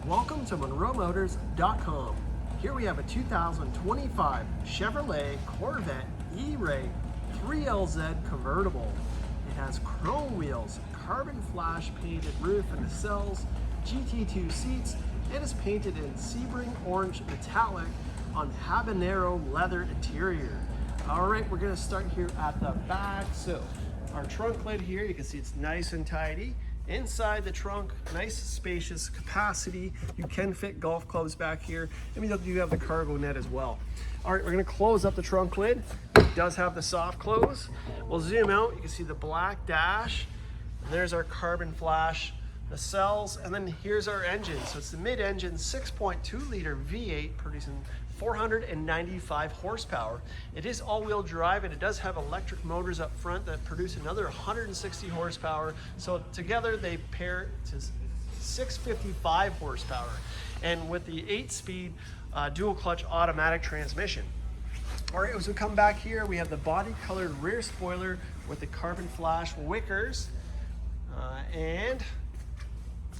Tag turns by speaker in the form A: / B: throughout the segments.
A: Welcome to MonroeMotors.com. Here we have a 2025 Chevrolet Corvette E-Ray 3LZ Convertible. It has chrome wheels, carbon flash painted roof and nacelles, GT2 seats, and is painted in Sebring Orange Metallic on Habanero leather interior. All right, we're gonna start here at the back. So our trunk lid here, you can see it's nice and tidy. Inside the trunk, nice spacious capacity. You can fit golf clubs back here. And we do have the cargo net as well. All right, we're gonna close up the trunk lid. It does have the soft close. We'll zoom out, you can see the black dash. And there's our carbon flash nacelles, and then here's our engine. So it's the mid-engine 6.2 liter V8 producing 495 horsepower. It is all-wheel drive, and it does have electric motors up front that produce another 160 horsepower. So together they pair to 655 horsepower. And with the 8-speed dual clutch automatic transmission. All right, as we come back here, we have the body colored rear spoiler with the carbon flash wickers and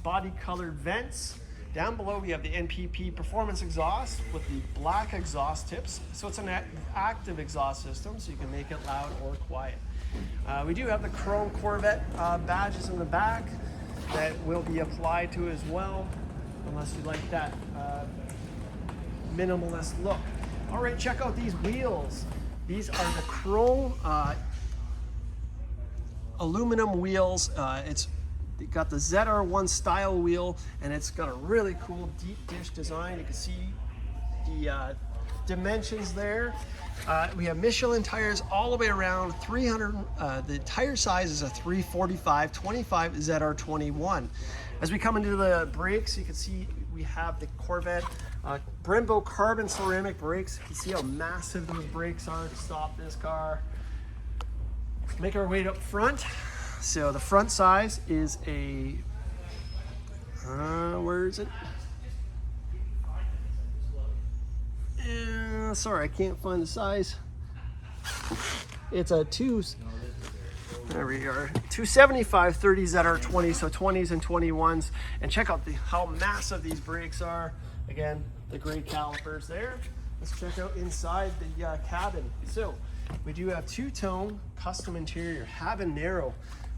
A: body colored vents. Down below we have the NPP performance exhaust with the black exhaust tips. So it's an active exhaust system, so you can make it loud or quiet. We do have the chrome Corvette badges in the back that will be applied to as well, unless you like that minimalist look. All right, check out these wheels. These are the chrome aluminum wheels. It's got the ZR1 style wheel, and it's got a really cool deep dish design. You can see the dimensions there. We have Michelin tires all the way around 300. The tire size is a 345 25 ZR21. As we come into the brakes, you can see we have the Corvette Brembo carbon ceramic brakes. You can see how massive those brakes are to stop this car. Make our way up front. So the front size is a, where is it? Sorry, I can't find the size. It's a there we are, 275 30 ZR20, so 20s and 21s. And check out how massive these brakes are. Again, the great calipers there. Let's check out inside the cabin. So we do have two-tone custom interior, Habanero.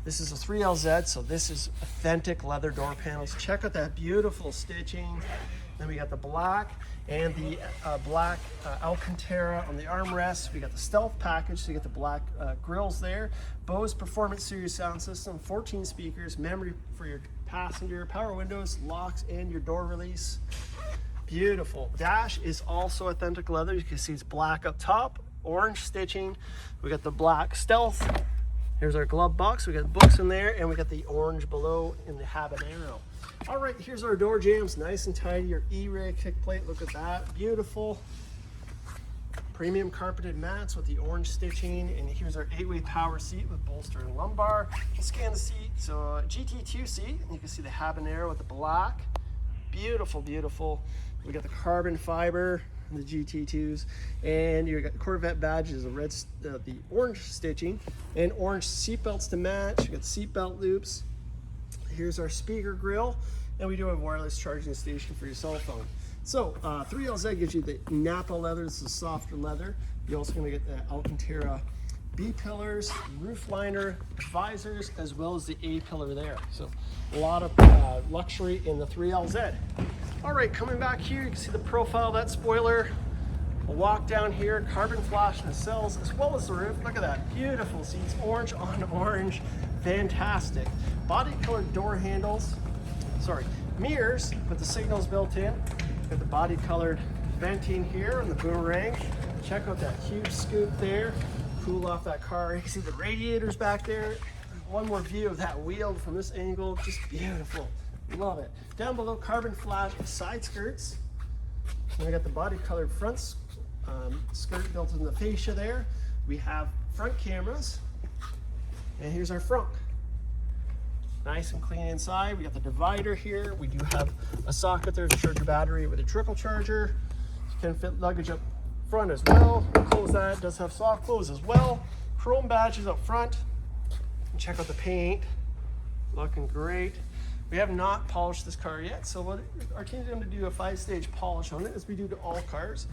A: This is a 3LZ, so this is authentic leather door panels. Check out that beautiful stitching. Then we got the black and the black Alcantara on the armrests. We got the stealth package, so you get the black grills there. Bose Performance Series sound system, 14 speakers, memory for your passenger, power windows, locks, and your door release. Beautiful. Dash is also authentic leather. You can see it's black up top, orange stitching. We got the black stealth. Here's our glove box. We got books in there, and we got the orange below in the Habanero. All right, here's our door jambs, nice and tidy. Your E-Ray kick plate, look at that, beautiful. Premium carpeted mats with the orange stitching, and here's our 8-way power seat with bolster and lumbar. We'll scan the seat, so GT2 seat, and you can see the Habanero with the black. Beautiful, beautiful. We got the carbon fiber, the GT2s, and you got Corvette badges, the orange stitching, and orange seat belts to match. You got seat belt loops. Here's our speaker grill, and we do have wireless charging station for your cell phone. So 3LZ gives you the Napa leather. This is softer leather. You're also going to get the Alcantara B pillars, roof liner, visors, as well as the A pillar there. So a lot of luxury in the 3LZ. All right, coming back here, you can see the profile of that spoiler. We'll walk down here, carbon flash nacelles, as well as the roof. Look at that, beautiful seats, orange on orange, fantastic. Body colored door handles, mirrors with the signals built in. Got the body colored venting here on the boomerang. Check out that huge scoop there, cool off that car. You can see the radiators back there. One more view of that wheel from this angle, just beautiful. Love it. Down below, carbon flash side skirts. And we got the body colored front skirt built in the fascia there. We have front cameras, and here's our front. Nice and clean inside. We got the divider here. We do have a socket there to charge your battery with a trickle charger. You can fit luggage up front as well. Close that. It does have soft close as well. Chrome badges up front. And check out the paint. Looking great. We have not polished this car yet, so what our team's going to do a 5-stage polish on it, as we do to all cars.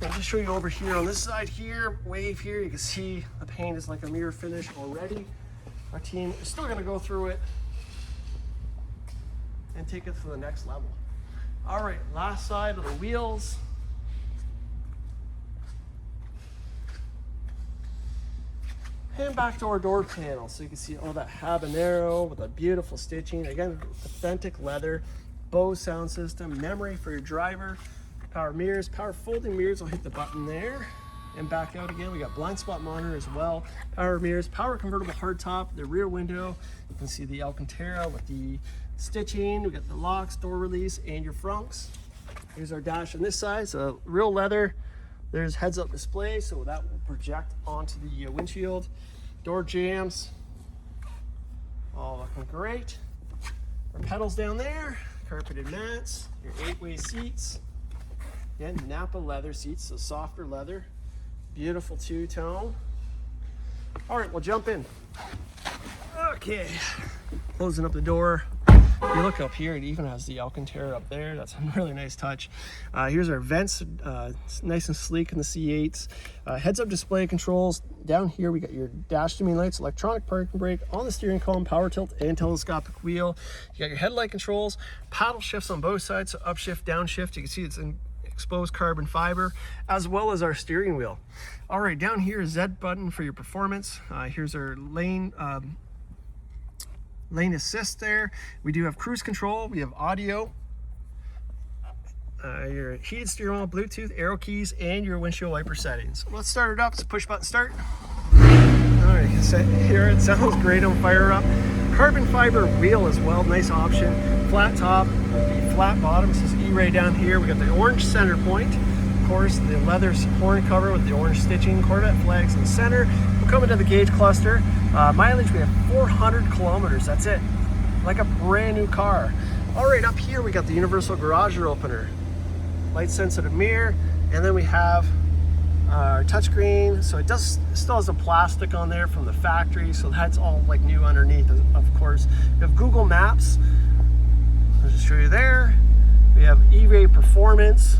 A: I'll just show you over here on this side here, wave here. You can see the paint is like a mirror finish already. Our team is still going to go through it and take it to the next level. All right, last side of the wheels. And back to our door panel, so you can see all that Habanero with a beautiful stitching. Again, authentic leather, Bose sound system, memory for your driver, power mirrors, power folding mirrors. I'll hit the button there and back out again. We got blind spot monitor as well, power mirrors, power convertible hardtop, the rear window. You can see the Alcantara with the stitching. We got the locks, door release, and your frunks. Here's our dash on this side, so real leather. There's heads-up display, so that will project onto the windshield. Door jambs, all looking great. Our pedals down there, carpeted mats, your 8-way seats. Again, Napa leather seats, so softer leather. Beautiful two-tone. All right, we'll jump in. Okay, closing up the door. If you look up here, it even has the Alcantara up there. That's a really nice touch. Here's our vents, nice and sleek in the C8s. Heads-up display controls. Down here, we got your dash dimming lights, electronic parking brake, on the steering column, power tilt, and telescopic wheel. You got your headlight controls, paddle shifts on both sides, so upshift, downshift. You can see it's in exposed carbon fiber, as well as our steering wheel. All right, down here, Z button for your performance. Here's our lane assist there. We do have cruise control, we have audio, your heated steering wheel, Bluetooth, arrow keys, and your windshield wiper settings. Let's start it up. It's a push button start. All right, here it sounds great on fire up. Carbon fiber wheel as well, nice option. Flat top, the flat bottom. This is E-Ray down here. We got the orange center point. Of course, the leather horn cover with the orange stitching, Corvette flags in the center. We'll come into the gauge cluster. Mileage, we have 400 kilometers. That's it. Like a brand new car. All right, up here we got the universal garage door opener, light sensitive mirror, and then we have our touchscreen. So it still has the plastic on there from the factory, so that's all like new underneath, of course. We have Google Maps. I'll just show you there. We have E-Ray Performance,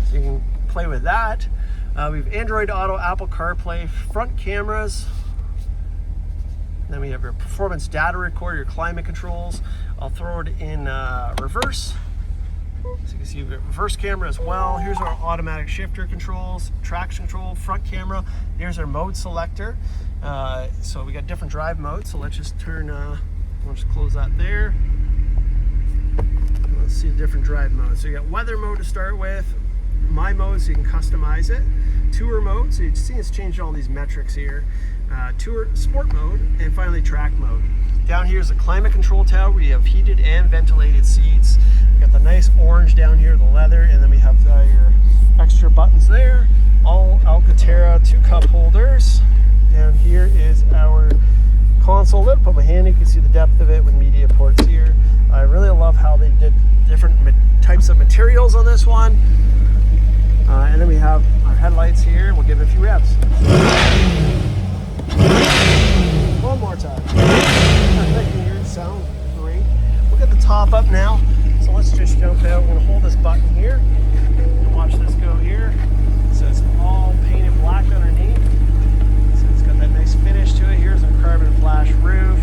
A: so you can play with that. We have Android Auto, Apple CarPlay, front cameras. Then we have your performance data recorder, your climate controls. I'll throw it in reverse. So you can see we've got reverse camera as well. Here's our automatic shifter controls, traction control, front camera. Here's our mode selector. So we got different drive modes. So let's just turn, we'll just close that there. Let's see the different drive modes. So you got weather mode to start with, my mode, so you can customize it. Tour mode, so you see it's changed all these metrics here. Tour, sport mode, and finally track mode. Down here is the climate control tower. We have heated and ventilated seats. We got the nice orange down here, the leather, and then we have your extra buttons there. All Alcantara 2 cup holders. Down here is our console. Let me put my hand in, you can see the depth of it with media ports here. I really love how they did different types of materials on this one. And then we have our headlights here. We'll give it a few reps. One more time. I can hear it sound great. We'll get the top up now. So let's just jump out. We're going to hold this button here and watch this go here. So it's all painted black underneath. So it's got that nice finish to it. Here's our carbon flash roof.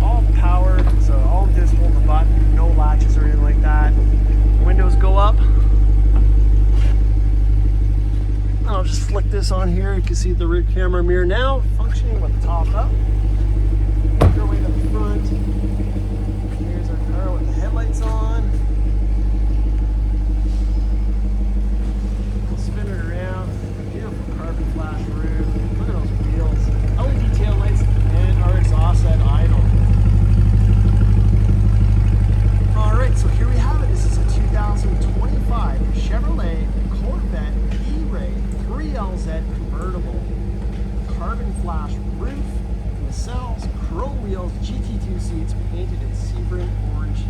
A: All power. So all I'm doing is hold the button. No latches or anything like that. Windows go up. I'll just flick this on here. You can see the rear camera mirror now functioning with the top up. Make our way to the front. Here's our car with the headlights on. We'll spin it around. Beautiful carbon flash roof. Look at those wheels. LED tail lights and our exhaust at idle. Alright, so here we have it. This is a 2025 Chevrolet Corvette E-Ray 3LZ Convertible. Carbon flash roof, Nacelles, chrome wheels, GT2 seats, painted in Sebring Orange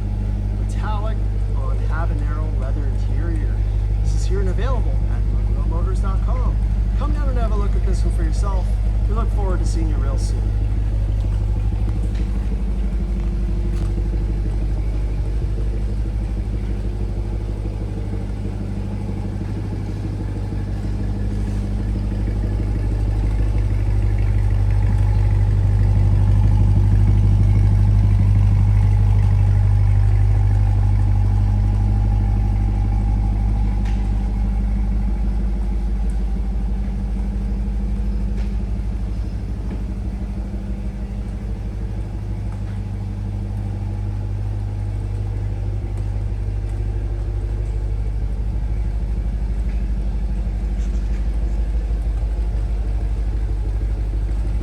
A: Metallic on Habanero leather interior. This is here and available at motors.com. Come down and have a look at this one for yourself. We look forward to seeing you real soon.